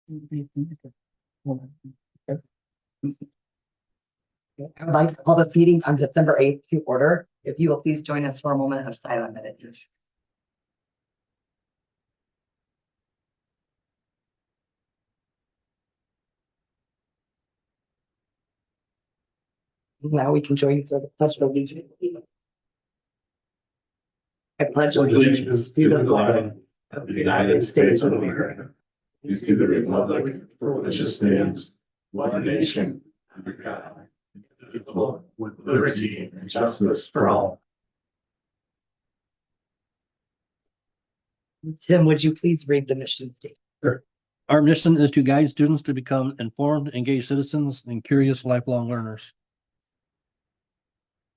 I would like to call this meeting on December 8th to order. If you will please join us for a moment of silent meditation. Now we can join for the pledge of allegiance. I pledge allegiance to the flag of the United States of America, and to the republic for which it stands, one nation, under God, indivisible, with liberty and justice for all. Tim, would you please read the mission statement? Sure. Our mission is to guide students to become informed, engaged citizens, and curious lifelong learners.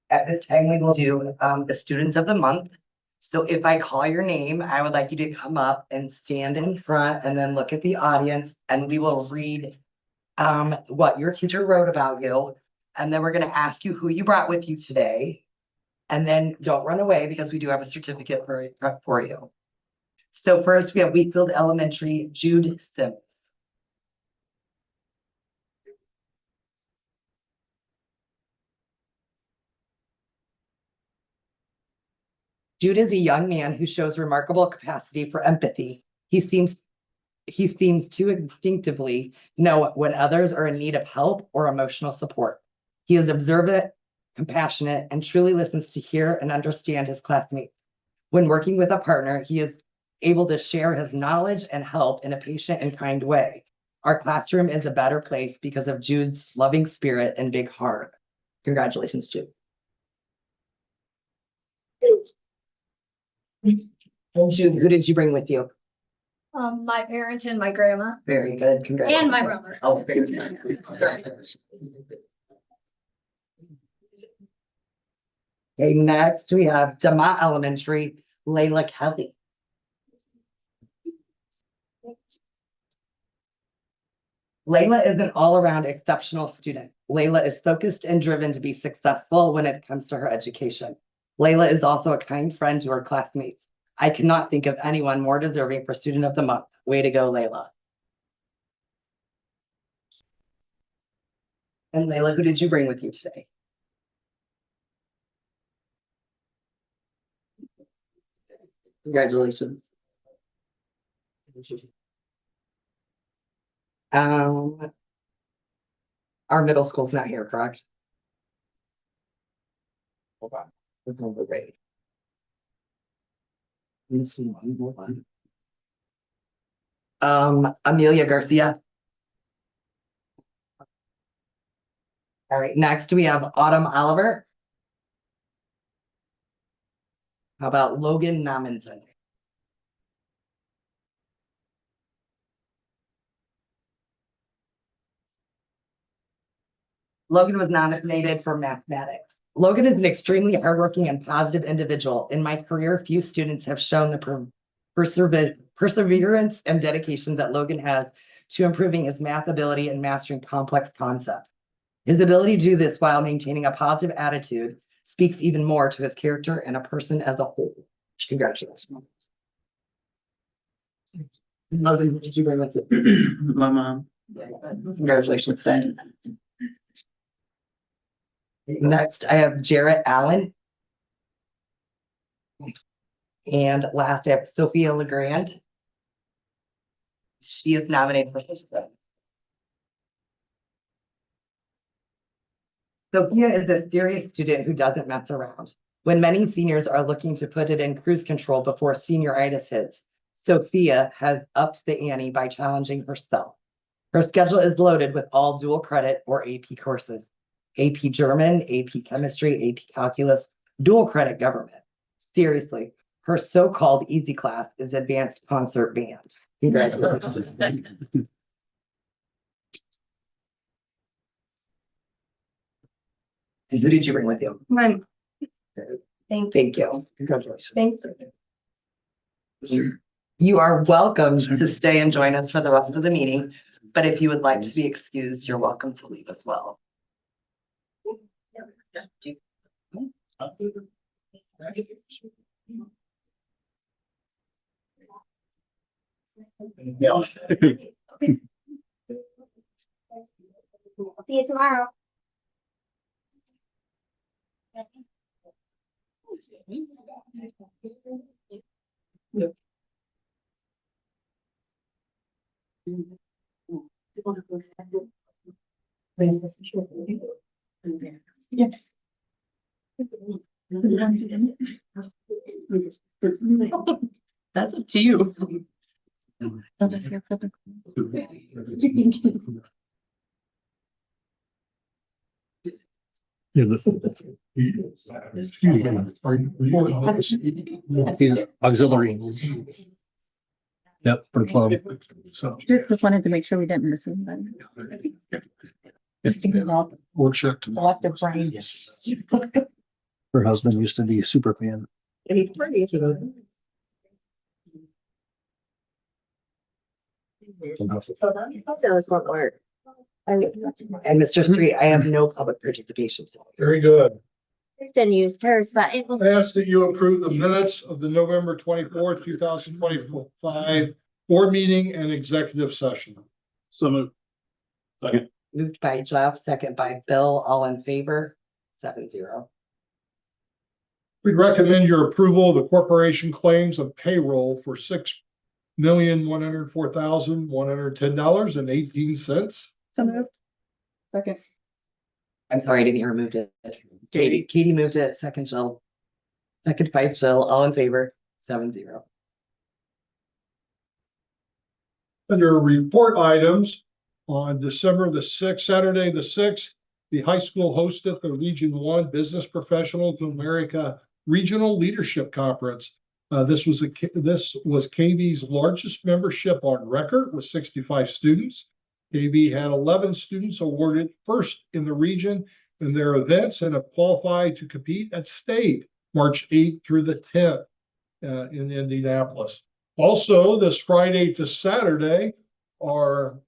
At this time, we will do the students of the month. So if I call your name, I would like you to come up and stand in front and then look at the audience, and we will read what your teacher wrote about you. And then we're going to ask you who you brought with you today. And then don't run away because we do have a certificate for you. So first we have Wheatfield Elementary, Jude Sims. Jude is a young man who shows remarkable capacity for empathy. He seems to instinctively know when others are in need of help or emotional support. He is observant, compassionate, and truly listens to hear and understand his classmates. When working with a partner, he is able to share his knowledge and help in a patient and kind way. Our classroom is a better place because of Jude's loving spirit and big heart. Congratulations, Jude. And Jude, who did you bring with you? My parents and my grandma. Very good. Congratulations. And my brother. Oh, very good. Okay, next we have Dama Elementary, Layla Kelly. Layla is an all-around exceptional student. Layla is focused and driven to be successful when it comes to her education. Layla is also a kind friend to her classmates. I cannot think of anyone more deserving for Student of the Month. Way to go, Layla. And Layla, who did you bring with you today? Congratulations. Our middle school's not here, correct? Hold on. We're going to wait. Amelia Garcia. All right, next we have Autumn Oliver. How about Logan Nominson? Logan was nominated for mathematics. Logan is an extremely hardworking and positive individual. In my career, few students have shown the perseverance and dedication that Logan has to improving his math ability and mastering complex concepts. His ability to do this while maintaining a positive attitude speaks even more to his character and a person as a whole. Congratulations. Logan, what did you bring with you? My mom. Congratulations, Ben. Next, I have Jarrett Allen. And last, I have Sophia LeGrand. She is nominated for success. Sophia is a serious student who doesn't mess around. When many seniors are looking to put it in cruise control before senioritis hits, Sophia has upped the ante by challenging herself. Her schedule is loaded with all dual credit or AP courses. AP German, AP Chemistry, AP Calculus, dual credit government. Seriously, her so-called easy class is advanced concert band. Congratulations. And who did you bring with you? Mine. Thank you. Congratulations. Thanks. You are welcome to stay and join us for the rest of the meeting. But if you would like to be excused, you're welcome to leave as well. See you tomorrow. Yes. That's up to you. He's auxiliary. Yep, for the club. So. Just wanted to make sure we didn't miss anybody. We'll check. Collective brain. Her husband used to be a super fan. He's pretty. So it's one word. And Mr. Street, I have no public participation today. Very good. Kristen used hers, but it I ask that you approve the minutes of the November 24th, 2025 board meeting and executive session. So moved. Second. Moved by Jeff, second by Bill, all in favor, 7-0. We recommend your approval of the corporation claims of payroll for $6,104,110.18. So moved. Second. I'm sorry, I didn't hear who moved it. Katie moved it, second Jill. Second by Jill, all in favor, 7-0. Under report items, on December the 6th, Saturday the 6th, the high school hosted the Region 1 Business Professionals of America Regional Leadership Conference. This was KV's largest membership on record with 65 students. KV had 11 students awarded first in the region in their events and have qualified to compete at state March 8th through the 10th in Indianapolis. Also, this Friday to Saturday, our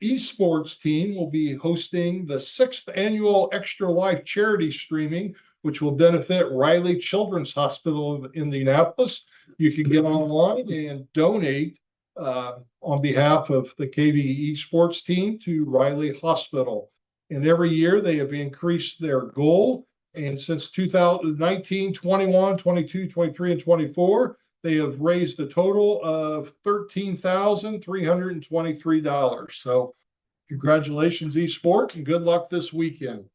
esports team will be hosting the 6th annual Extra Life charity streaming, which will benefit Riley Children's Hospital of Indianapolis. You can get online and donate on behalf of the KV esports team to Riley Hospital. And every year they have increased their goal. And since 2019, 21, 22, 23, and 24, they have raised a total of $13,323. So congratulations, eSport, and good luck this weekend.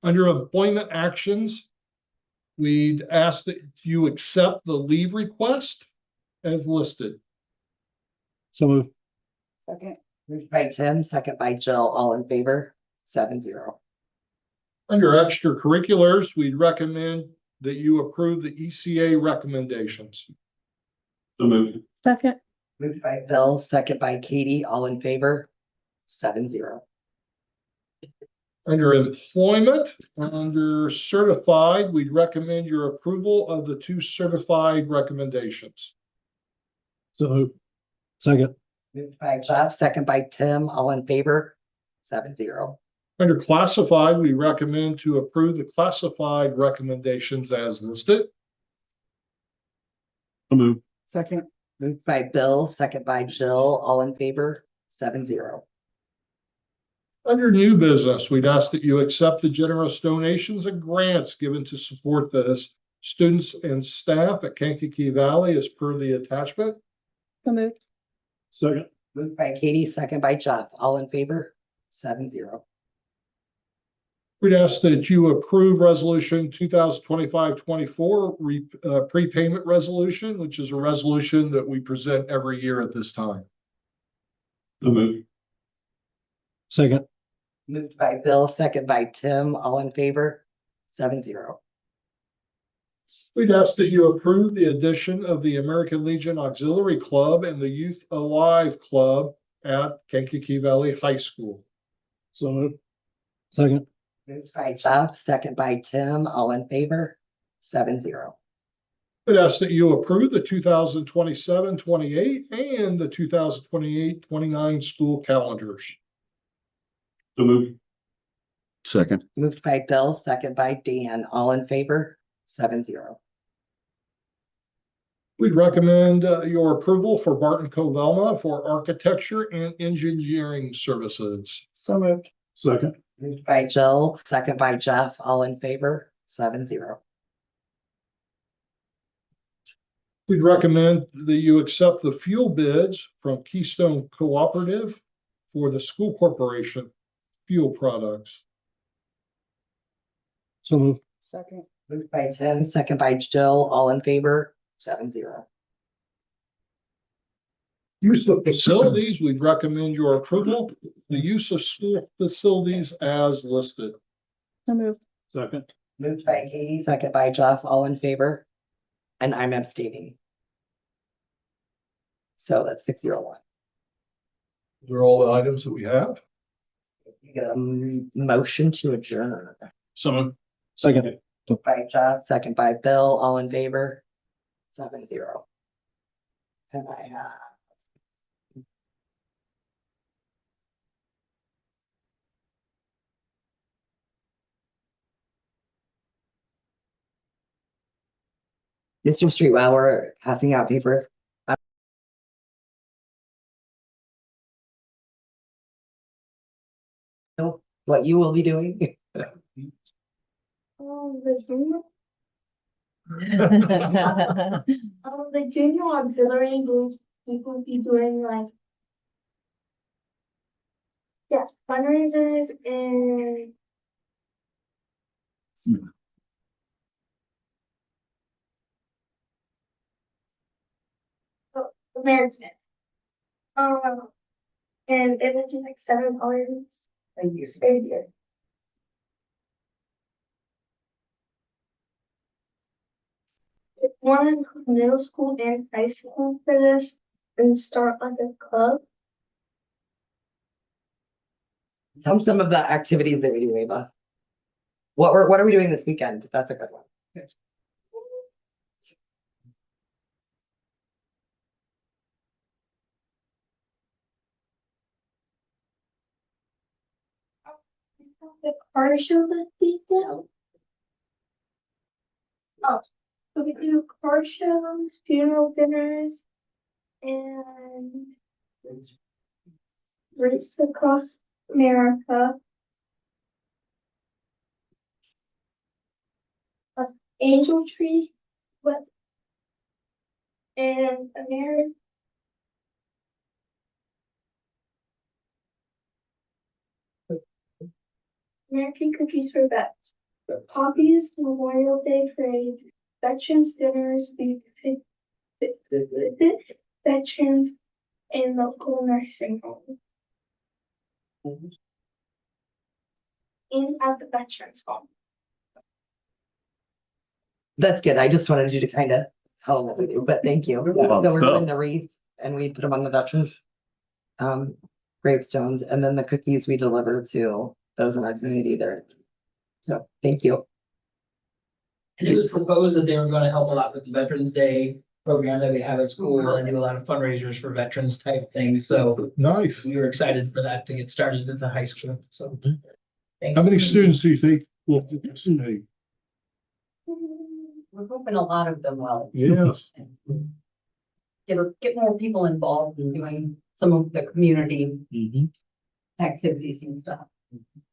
Under employment actions, we'd ask that you accept the leave request as listed. So moved. Second. Moved by Tim, second by Jill, all in favor, 7-0. Under extracurriculars, we'd recommend that you approve the ECA recommendations. So moved. Second. Moved by Bill, second by Katie, all in favor, 7-0. Under employment, under certified, we'd recommend your approval of the 2 certified recommendations. So moved. Second. Moved by Jeff, second by Tim, all in favor, 7-0. Under classified, we recommend to approve the classified recommendations as listed. So moved. Second. Moved by Bill, second by Jill, all in favor, 7-0. Under new business, we'd ask that you accept the generous donations and grants given to support the students and staff at Kankakee Valley as per the attachment. So moved. Second. Moved by Katie, second by Jeff, all in favor, 7-0. We'd ask that you approve resolution 2025-24 prepayment resolution, which is a resolution that we present every year at this time. So moved. Second. Moved by Bill, second by Tim, all in favor, 7-0. We'd ask that you approve the addition of the American Legion Auxiliary Club and the Youth Alive Club at Kankakee Valley High School. So moved. Second. Moved by Jeff, second by Tim, all in favor, 7-0. We'd ask that you approve the 2027-28 and the 2028-29 school calendars. So moved. Second. Moved by Bill, second by Dan, all in favor, 7-0. We'd recommend your approval for Barton Covelma for architecture and engineering services. So moved. Second. Moved by Jill, second by Jeff, all in favor, 7-0. We'd recommend that you accept the fuel bids from Keystone Cooperative for the school corporation fuel products. So moved. Second. Moved by Tim, second by Jill, all in favor, 7-0. Use of facilities, we'd recommend your approval, the use of school facilities as listed. So moved. Second. Moved by Katie, second by Jeff, all in favor. And I'm abstaining. So that's 6-0-1. Those are all the items that we have. You get a motion to adjourn. Someone. Second. Moved by Jeff, second by Bill, all in favor, 7-0. And I have. Mr. Street, while we're passing out papers. What you will be doing. The junior, the junior auxiliary group, we will be doing like. Yeah, fundraisers and. American. And it would be like $7 a year. Want to include middle school and high school for this and start like a club. Tell them some of the activities that we do, Ava. What are we doing this weekend? That's a good one. The car show that weekend. Oh, so we do car shows, funeral dinners, and race across America. Angel trees, what? And American cookies for vets. Poppies, Memorial Day parade, veterans dinners, veterans and local nursing home. And at the veterans home. That's good. I just wanted you to kind of tell them what we do, but thank you. Well, So we're doing stuff. the wreath and we put them on the veterans. Gravestones, and then the cookies we deliver to those in our community there. So thank you. And it was proposed that they were gonna help a lot with the Veterans Day program that we have at school and do a lot of fundraisers for veterans type things. So Nice. we were excited for that to get started at the high school. So. thank How many you. students do you think will participate? We're hoping a lot of them will Yes. get more people involved in doing some of the community activities and stuff.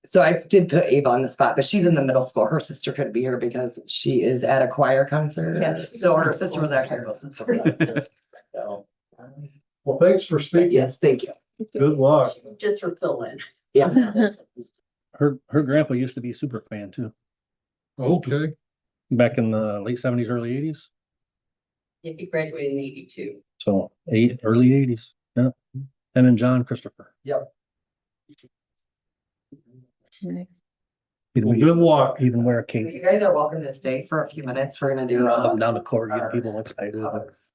So I did put Ava on the spot, but she's in the middle school. Her sister couldn't be here because she is at a choir concert. Yes. So her sister was actually supposed to. So, Well, thanks for speaking. yes, thank you. Good luck. Just for fill in. Yeah. Her grandpa used to be a super fan too, Okay. back in the late 70s, early 80s. Yeah, he graduated in 82. So early 80s. Yeah. And then John Christopher. Yep. Well, good luck. Even wear a You cape. guys are welcome to stay for a few minutes. We're gonna do Up a and down the court, get people excited.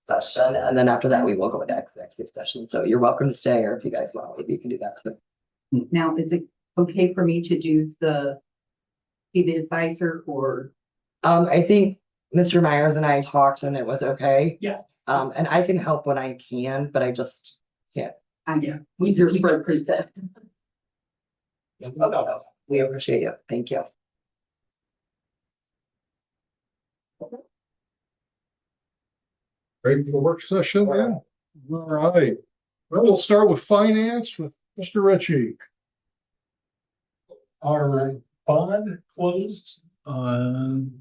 session, and then after that, we will go into executive session. So you're welcome to stay, or if you guys want, maybe you can do that too. Now, is it okay for me to do be the advisor or? I think Mr. Myers and I talked and it was okay. Yeah. And I can help when I can, but I just can't. Yeah, we just spread pretty thin. Oh, we appreciate you. Thank you. Ready for the work session then? All right. Well, we'll start with finance with Mr. Ritchie. Our bond closed on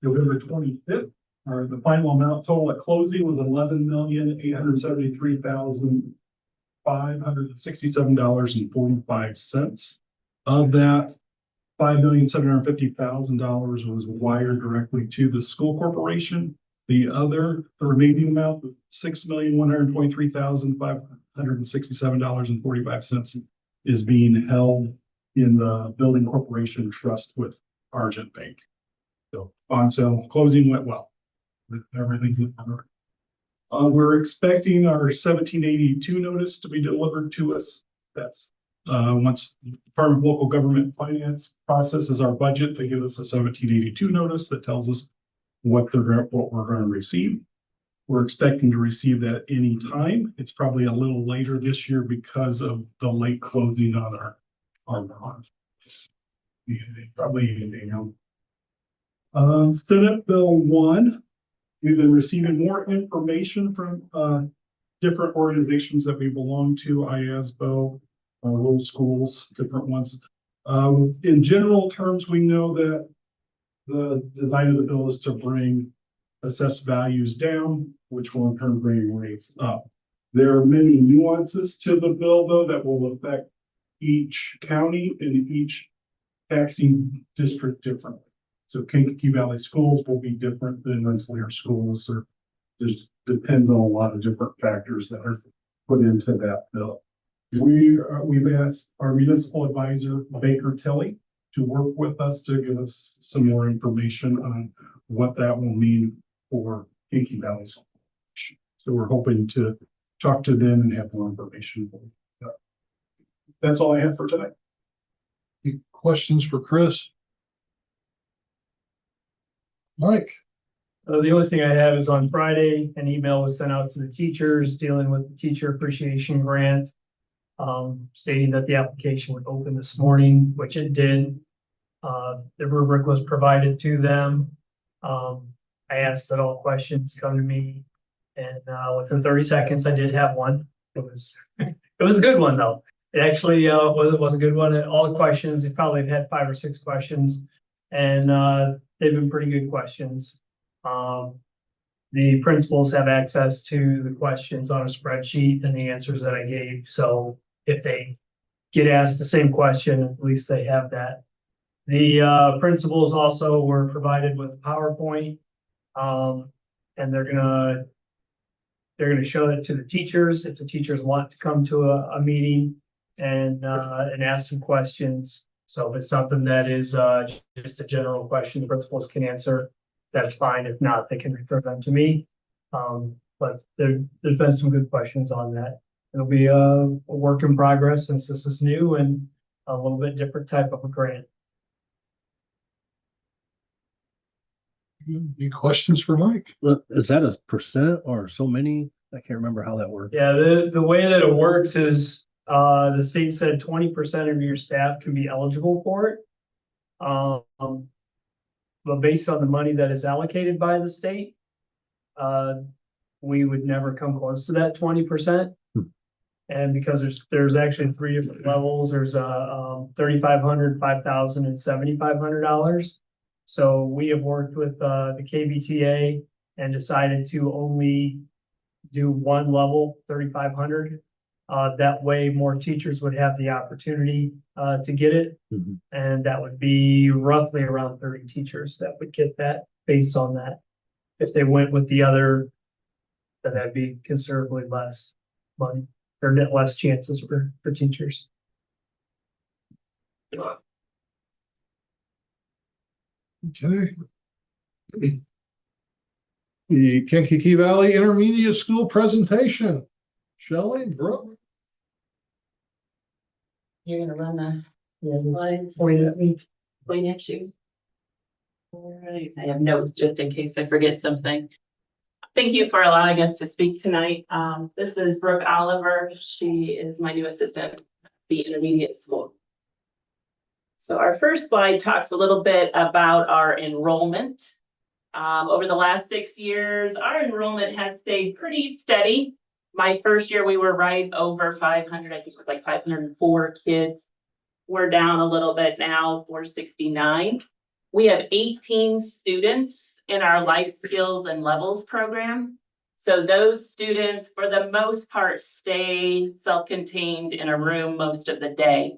November 25th. Or the final amount total at closing was $11,873,567.45. Of that, $5,750,000 was wired directly to the school corporation. The remaining amount, $6,123,567.45, is being held in the building corporation trust with Argent Bank. So bond sale closing went well. Everything's in order. We're expecting our 1782 notice to be delivered to us. That's once the Department of Local Government Finance processes our budget, they give us a 1782 notice that tells us what we're going to receive. We're expecting to receive that any time. It's probably a little later this year because of the late closing on our bonds. Probably, Senate Bill 1. We've been receiving more information from different organizations that we belong to, IASBO, little schools, different ones. In general terms, we know that the design of the bill is to bring assessed values down, which will in turn bring rates up. There are many nuances to the bill, though, that will affect each county and each taxing district differently. So Kankakee Valley schools will be different than Rensselaer schools, or just depends on a lot of different factors that are put into that bill. We've asked our municipal advisor, Baker Tilly, to work with us to give us some more information on what that will mean for Kankakee Valley School. So we're hoping to talk to them and have more information. That's all I have for tonight. Any questions for Chris? Mike? The only thing I have is on Friday, an email was sent out to the teachers dealing with the teacher appreciation grant. Stating that the application would open this morning, which it did. The rubric was provided to them. I asked that all questions come to me, and within 30 seconds, I did have one. It was a good one though. It actually was a good one. All the questions, they probably had 5 or 6 questions, and they've been pretty good questions. The principals have access to the questions on a spreadsheet and the answers that I gave. So if they get asked the same question, at least they have that. The principals also were provided with PowerPoint, and they're gonna show it to the teachers if the teachers want to come to a meeting and ask some questions. So if it's something that is just a general question the principals can answer, that's fine. If not, they can refer them to me. But there's been some good questions on that. It'll be a work in progress since this is new and a little bit different type of a grant. Any questions for Mike? Is that a percent or so many? I can't remember how that works. Yeah, the way that it works is the state said 20% of your staff can be eligible for it. But based on the money that is allocated by the state, we would never come close to that 20%. And because there's actually 3 different levels, there's $3,500, $5,000, and $7,500. So we have worked with the KVTA and decided to only do one level, 3,500. That way more teachers would have the opportunity to get it. Mm-hmm. And that would be roughly around 30 teachers that would get that based on that. If they went with the other, then that'd be considerably less money or net less chances for teachers. Okay. The Kankakee Valley Intermediate School presentation. Shelley, Brooke? You're gonna run the slides. Point at me. Point at you. All right, I have notes just in case I forget something. Thank you for allowing us to speak tonight. This is Brooke Oliver. She is my new assistant at the intermediate school. So our first slide talks a little bit about our enrollment. Over the last 6 years, our enrollment has stayed pretty steady. My first year, we were right over 500, I think it was like 504 kids. We're down a little bit now, 469. We have 18 students in our life skills and levels program. So those students, for the most part, stay self-contained in a room most of the day.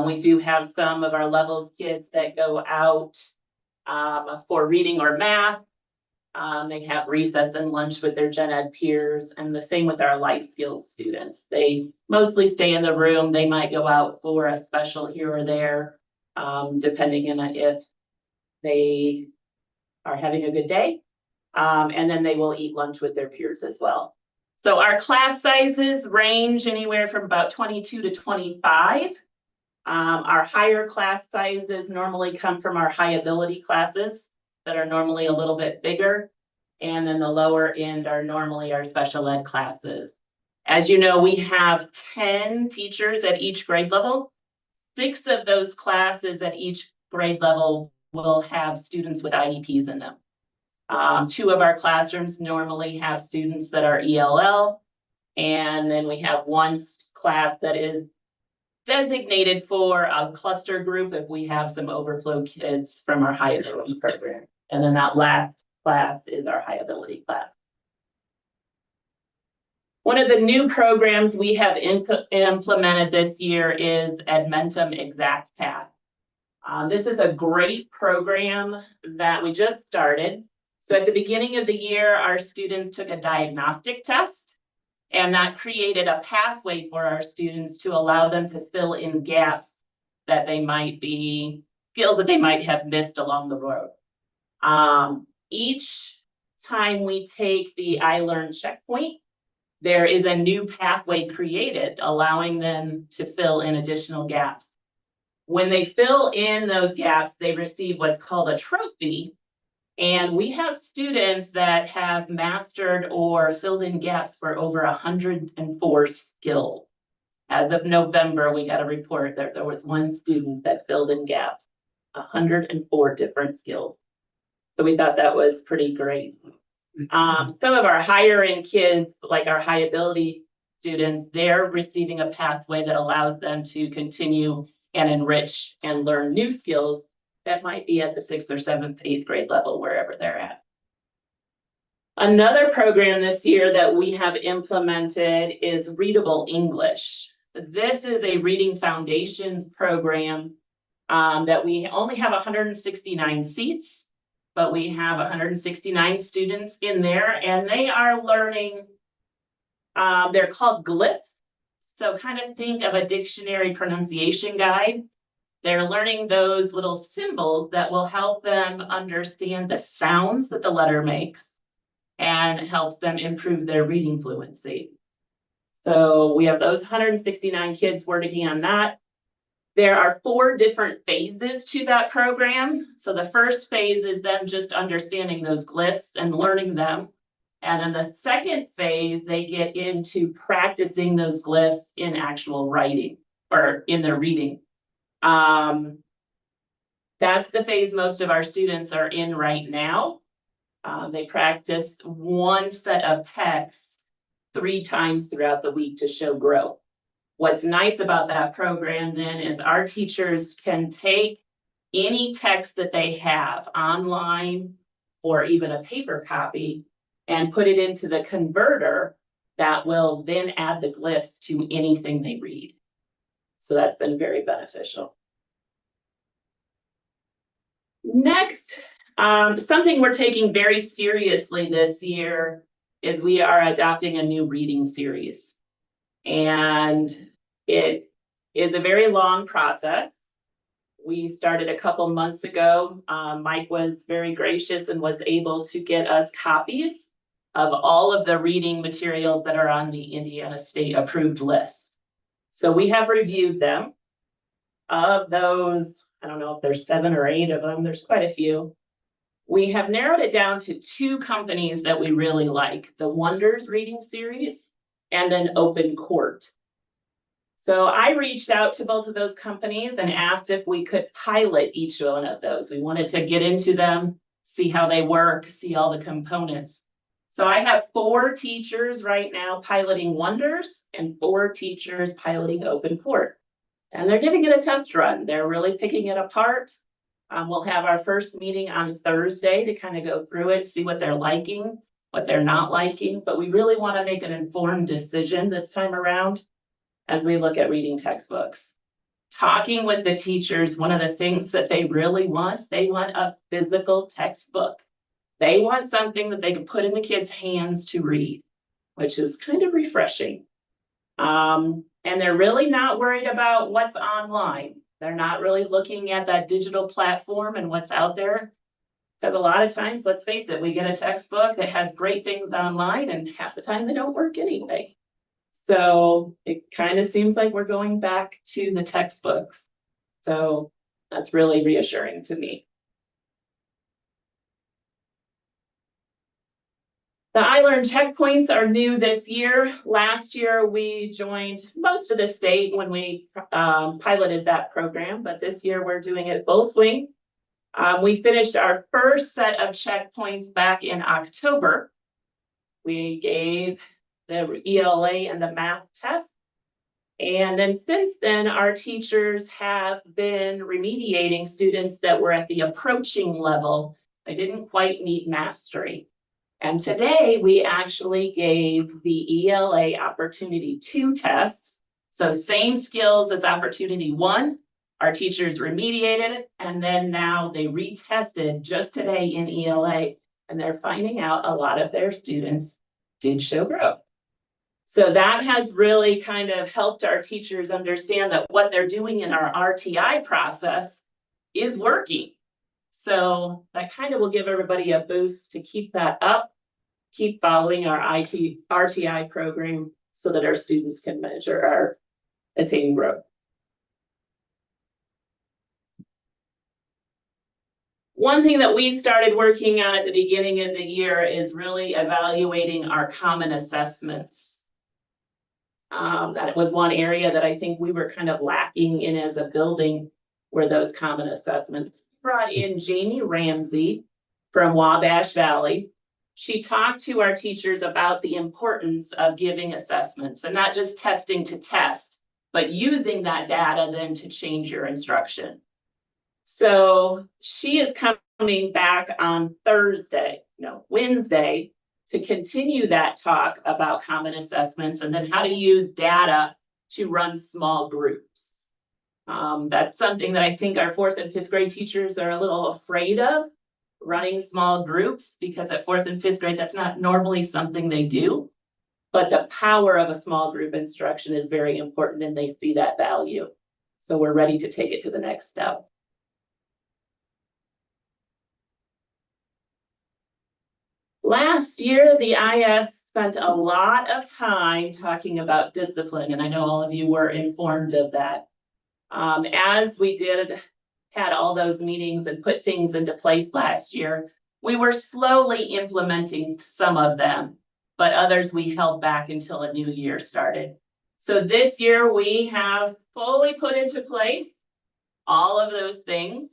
We do have some of our levels kids that go out for reading or math. They have recess and lunch with their gen ed peers, and the same with our life skills students. They mostly stay in the room. They might go out for a special here or there, depending on if they are having a good day. And then they will eat lunch with their peers as well. So our class sizes range anywhere from about 22 to 25. Our higher class sizes normally come from our high ability classes that are normally a little bit bigger. And then the lower end are normally our special ed classes. As you know, we have 10 teachers at each grade level. 6 of those classes at each grade level will have students with IEPs in them. 2 of our classrooms normally have students that are ELL. And then we have 1 class that is designated for a cluster group if we have some overflow kids from our high ability program. And then that last class is our high ability class. One of the new programs we have implemented this year is Edmentum Exact Path. This is a great program that we just started. So at the beginning of the year, our students took a diagnostic test. And that created a pathway for our students to allow them to fill in gaps that they might be, skills that they might have missed along the road. Each time we take the I Learn checkpoint, there is a new pathway created, allowing them to fill in additional gaps. When they fill in those gaps, they receive what's called a trophy. And we have students that have mastered or filled in gaps for over 104 skills. As of November, we got a report that there was 1 student that filled in gaps, 104 different skills. So we thought that was pretty great. Some of our higher end kids, like our high ability students, they're receiving a pathway that allows them to continue and enrich and learn new skills that might be at the 6th or 7th, 8th grade level, wherever they're at. Another program this year that we have implemented is Readable English. This is a reading foundations program that we only have 169 seats, but we have 169 students in there, and they are learning, they're called glyphs. So kind of think of a dictionary pronunciation guide. They're learning those little symbols that will help them understand the sounds that the letter makes and helps them improve their reading fluency. So we have those 169 kids working on that. There are 4 different phases to that program. So the first phase is them just understanding those glyphs and learning them. And then the second phase, they get into practicing those glyphs in actual writing or in their reading. That's the phase most of our students are in right now. They practice 1 set of texts 3 times throughout the week to show growth. What's nice about that program then is our teachers can take any text that they have online or even a paper copy and put it into the converter that will then add the glyphs to anything they read. So that's been very beneficial. Next, something we're taking very seriously this year is we are adopting a new reading series. And it is a very long process. We started a couple months ago. Mike was very gracious and was able to get us copies of all of the reading materials that are on the Indiana State approved list. So we have reviewed them. Of those, I don't know if there's 7 or 8 of them, there's quite a few. We have narrowed it down to 2 companies that we really like, the Wonders reading series and then Open Court. So I reached out to both of those companies and asked if we could pilot each one of those. We wanted to get into them, see how they work, see all the components. So I have 4 teachers right now piloting Wonders and 4 teachers piloting Open Court. And they're giving it a test run. They're really picking it apart. We'll have our first meeting on Thursday to kind of go through it, see what they're liking, what they're not liking, but we really want to make an informed decision this time around as we look at reading textbooks. Talking with the teachers, one of the things that they really want, they want a physical textbook. They want something that they can put in the kids' hands to read, which is kind of refreshing. And they're really not worried about what's online. They're not really looking at that digital platform and what's out there. Because a lot of times, let's face it, we get a textbook that has great things online and half the time they don't work anyway. So it kind of seems like we're going back to the textbooks. So that's really reassuring to me. The iLearn checkpoints are new this year. Last year, we joined most of the state when we piloted that program, but this year we're doing it full swing. We finished our first set of checkpoints back in October. We gave the ELA and the math test. And then since then, our teachers have been remediating students that were at the approaching level. They didn't quite meet mastery. And today we actually gave the ELA Opportunity 2 test. So same skills as Opportunity 1. Our teachers remediated it, and then now they retested just today in ELA, and they're finding out a lot of their students did show growth. So that has really kind of helped our teachers understand that what they're doing in our RTI process is working. So that kind of will give everybody a boost to keep that up, keep following our RTI program so that our students can measure our attaining growth. One thing that we started working on at the beginning of the year is really evaluating our common assessments. That was one area that I think we were kind of lacking in as a building, were those common assessments. Brought in Jamie Ramsey from Wabash Valley. She talked to our teachers about the importance of giving assessments and not just testing to test, but using that data then to change your instruction. So she is coming back on Wednesday to continue that talk about common assessments and then how to use data to run small groups. That's something that I think our 4th and 5th grade teachers are a little afraid of, running small groups, because at 4th and 5th grade, that's not normally something they do. But the power of a small group instruction is very important and they see that value. So we're ready to take it to the next step. Last year, the IS spent a lot of time talking about discipline, and I know all of you were informed of that. As we had all those meetings and put things into place last year, we were slowly implementing some of them, but others we held back until a new year started. So this year we have fully put into place all of those things.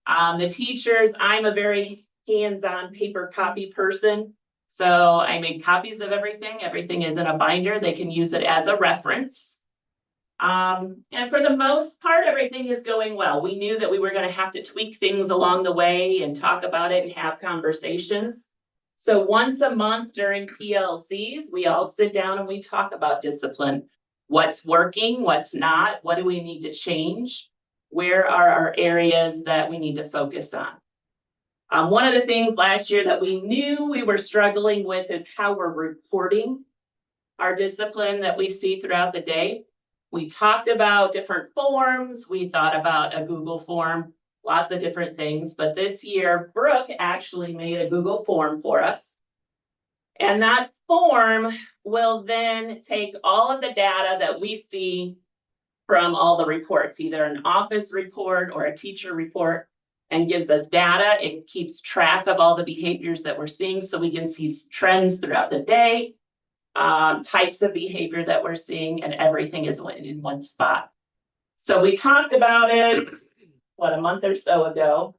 The teachers, I'm a very hands-on paper copy person. So I made copies of everything. Everything is in a binder. They can use it as a reference. And for the most part, everything is going well. We knew that we were going to have to tweak things along the way and talk about it and have conversations. So once a month during PLCs, we all sit down and we talk about discipline. What's working, what's not, what do we need to change? Where are our areas that we need to focus on? One of the things last year that we knew we were struggling with is how we're reporting our discipline that we see throughout the day. We talked about different forms. We thought about a Google form, lots of different things. But this year, Brooke actually made a Google form for us. And that form will then take all of the data that we see from all the reports, either an office report or a teacher report, and gives us data. It keeps track of all the behaviors that we're seeing so we can see trends throughout the day, types of behavior that we're seeing, and everything is in one spot. So we talked about it, a month or so ago.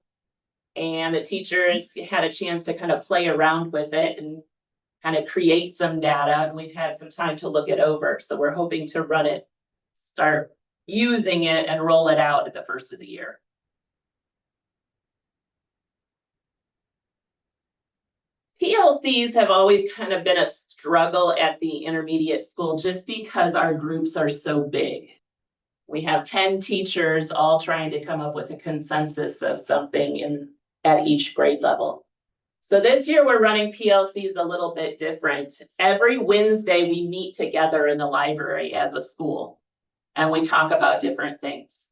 And the teachers had a chance to kind of play around with it and kind of create some data, and we've had some time to look it over. So we're hoping to run it, start using it and roll it out at the first of the year. PLCs have always kind of been a struggle at the intermediate school just because our groups are so big. We have 10 teachers all trying to come up with a consensus of something at each grade level. So this year we're running PLCs a little bit different. Every Wednesday we meet together in the library as a school and we talk about different things.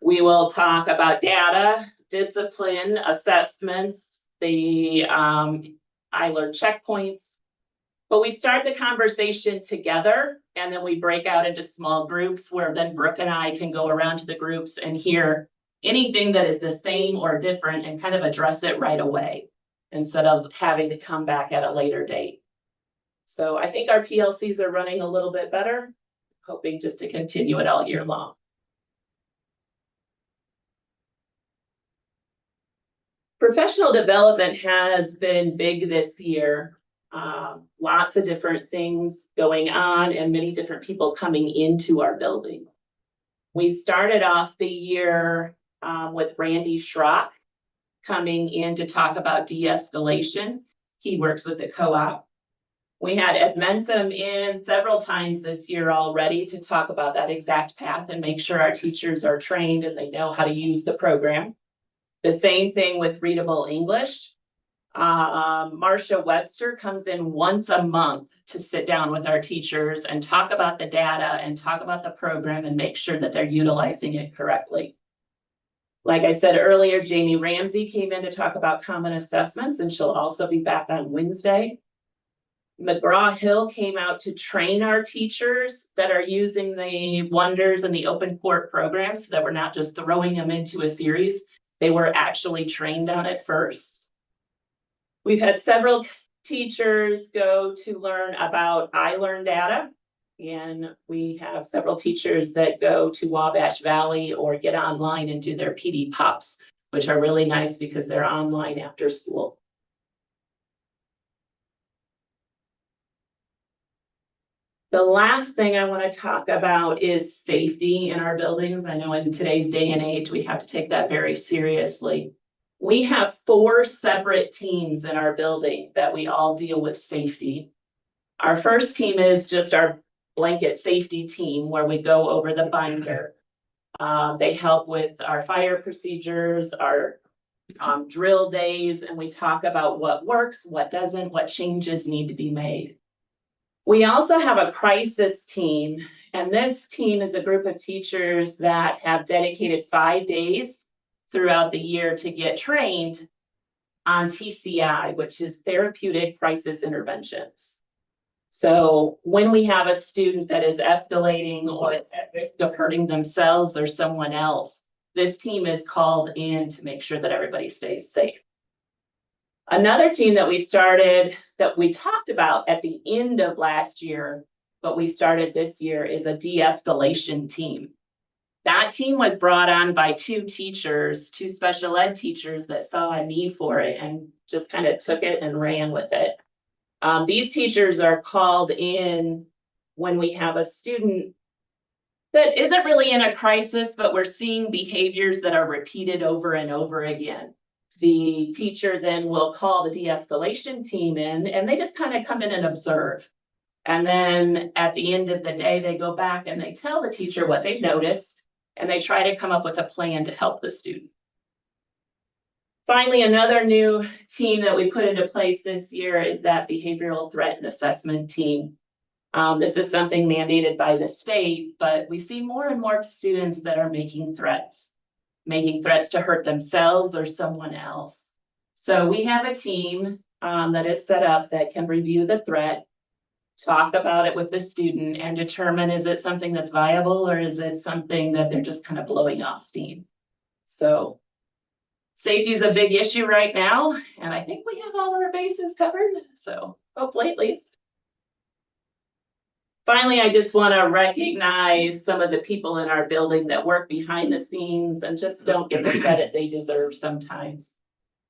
We will talk about data, discipline, assessments, the I learned checkpoints, but we start the conversation together and then we break out into small groups where then Brooke and I can go around to the groups and hear anything that is the same or different and kind of address it right away instead of having to come back at a later date. So I think our PLCs are running a little bit better, hoping just to continue it all year long. Professional development has been big this year. Lots of different things going on and many different people coming into our building. We started off the year with Randy Schrock coming in to talk about de-escalation. He works with the co-op. We had Ed Mentum in several times this year already to talk about that exact path and make sure our teachers are trained and they know how to use the program. The same thing with readable English. Marcia Webster comes in once a month to sit down with our teachers and talk about the data and talk about the program and make sure that they're utilizing it correctly. Like I said earlier, Jamie Ramsey came in to talk about common assessments and she'll also be back on Wednesday. McGraw-Hill came out to train our teachers that are using the Wonders and the Open Court programs so that we're not just throwing them into a series. They were actually trained on it first. We've had several teachers go to learn about iLearn data, and we have several teachers that go to Wabash Valley or get online and do their PD Pops, which are really nice because they're online after school. The last thing I want to talk about is safety in our buildings. I know in today's day and age, we have to take that very seriously. We have 4 separate teams in our building that we all deal with safety. Our first team is just our blanket safety team where we go over the binder. They help with our fire procedures, our drill days, and we talk about what works, what doesn't, what changes need to be made. We also have a crisis team, and this team is a group of teachers that have dedicated 5 days throughout the year to get trained on TCI, which is therapeutic crisis interventions. So when we have a student that is escalating or at risk of hurting themselves or someone else, this team is called in to make sure that everybody stays safe. Another team that we started that we talked about at the end of last year, but we started this year, is a de-escalation team. That team was brought on by 2 teachers, 2 special ed teachers that saw a need for it and just kind of took it and ran with it. These teachers are called in when we have a student that isn't really in a crisis, but we're seeing behaviors that are repeated over and over again. The teacher then will call the de-escalation team in and they just kind of come in and observe. And then at the end of the day, they go back and they tell the teacher what they've noticed and they try to come up with a plan to help the student. Finally, another new team that we put into place this year is that behavioral threat and assessment team. This is something mandated by the state, but we see more and more students that are making threats to hurt themselves or someone else. So we have a team that is set up that can review the threat, talk about it with the student and determine, is it something that's viable or is it something that they're just kind of blowing off steam? So safety is a big issue right now, and I think we have all of our bases covered, so hopefully at least. Finally, I just want to recognize some of the people in our building that work behind the scenes and just don't get the credit they deserve sometimes.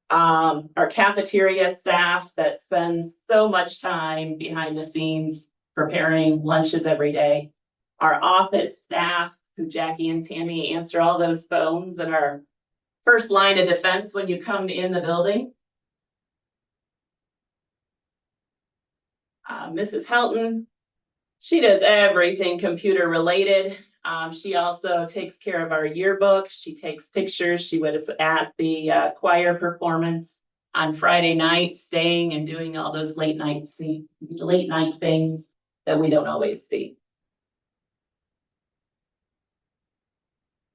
Our cafeteria staff that spends so much time behind the scenes preparing lunches every day. Our office staff, who Jackie and Tammy answer all those phones and are first line of defense when you come in the building. Mrs. Helton, she does everything computer related. She also takes care of our yearbook. She takes pictures. She was at the choir performance on Friday night, staying and doing all those late night things that we don't always see.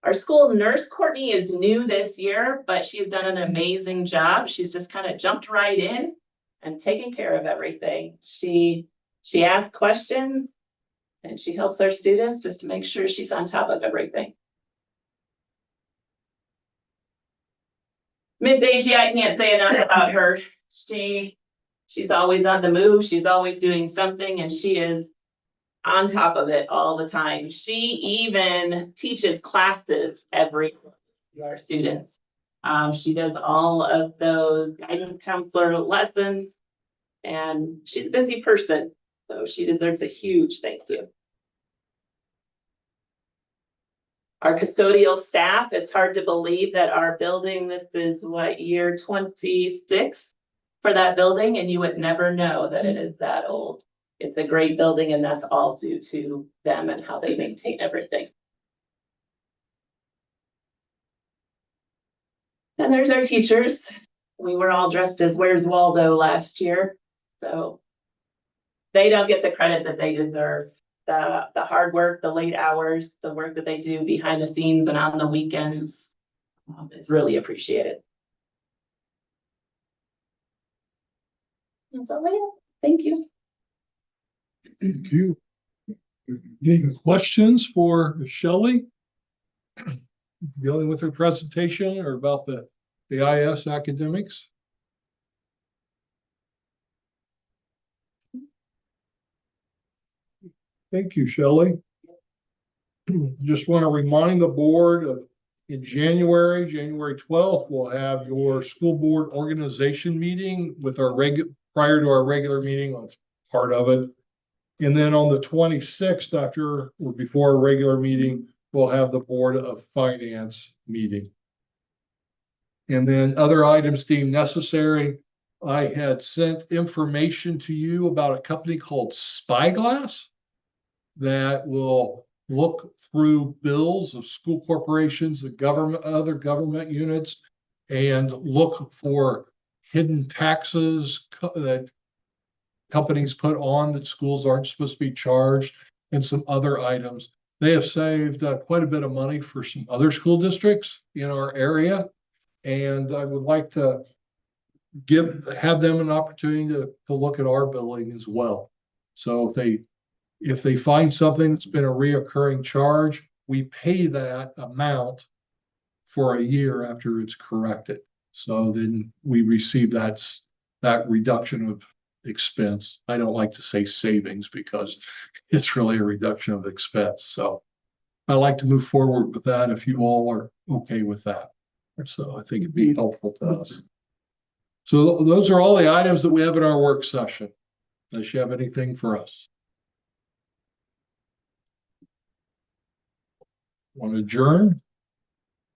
Our school nurse, Courtney, is new this year, but she's done an amazing job. She's just kind of jumped right in and taken care of everything. She asks questions and she helps our students just to make sure she's on top of everything. Miss AG, I can't say enough about her. She's always on the move. She's always doing something, and she is on top of it all the time. She even teaches classes every to our students. She does all of those guidance counselor lessons, and she's a busy person, so she deserves a huge thank you. Our custodial staff, it's hard to believe that our building, this is what, year 26 for that building, and you would never know that it is that old. It's a great building, and that's all due to them and how they maintain everything. And there's our teachers. We were all dressed as Where's Waldo last year, so they don't get the credit that they deserve. The hard work, the late hours, the work that they do behind the scenes and on the weekends, it's really appreciated. That's all I have. Thank you. Thank you. Any questions for Shelley? Dealing with her presentation or about the IS academics? Thank you, Shelley. Just want to remind the board of in January 12th, we'll have your school board organization meeting with our prior to our regular meeting. That's part of it. And then on the 26th, after or before a regular meeting, we'll have the Board of Finance meeting. And then other items deemed necessary. I had sent information to you about a company called Spyglass that will look through bills of school corporations and other government units and look for hidden taxes that companies put on that schools aren't supposed to be charged and some other items. They have saved quite a bit of money for some other school districts in our area. And I would like to have them an opportunity to look at our billing as well. So if they find something that's been a reoccurring charge, we pay that amount for a year after it's corrected. So then we receive that reduction of expense. I don't like to say savings because it's really a reduction of expense. So I like to move forward with that if you all are okay with that. So I think it'd be helpful to us. So those are all the items that we have in our work session. Unless you have anything for us. Want to adjourn?